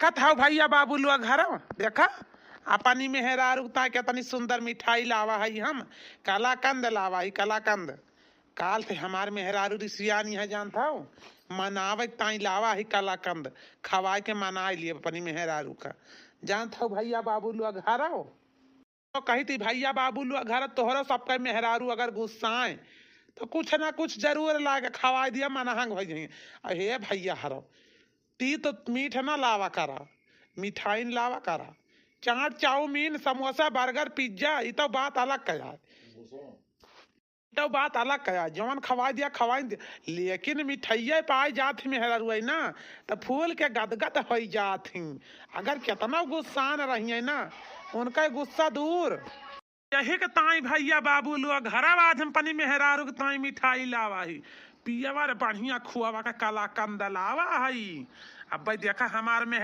देखत हौ भैया बाबू लोग घर देखा अपनी मेहरारू ता कितनी सुंदर मिठाई लावा है। हम कलाकंद लावा है कलाकंद। काल थे हमार मेहरारू रिसियानी है जानता हो मनावे ताई लावा है कलाकंद खवाए के मनाए लिए अपनी मेहरारू का। जानता हो भैया बाबू लोग घर हो तो कही थी भैया बाबू लोग घर तोहरो सबका मेहरारू अगर गुस्साए तो कुछ ना कुछ जरूर ला के खवा दिया मनाहंग हो जाइए। हे भैया हरो ती तो मीठ ना लावा करा मिठाई लावा करा चाट चाउमीन समोसा बर्गर पिज्जा ये तो बात अलग कया तो बात अलग कया जवन खवा दिया खवाई दिया लेकिन मिठाइया पाई जात मेहरारू ना तो फूल के गदगद हो जात ही। अगर कितना गुस्सा न रही ना उनका गुस्सा दूर यही के ताई भैया बाबू लोग घर आज हम पनी मेहरारू के ताई मिठाई लावा ही पियावा बढ़िया खुआवा का कलाकंद लावा है। अब भाई देखा हमार में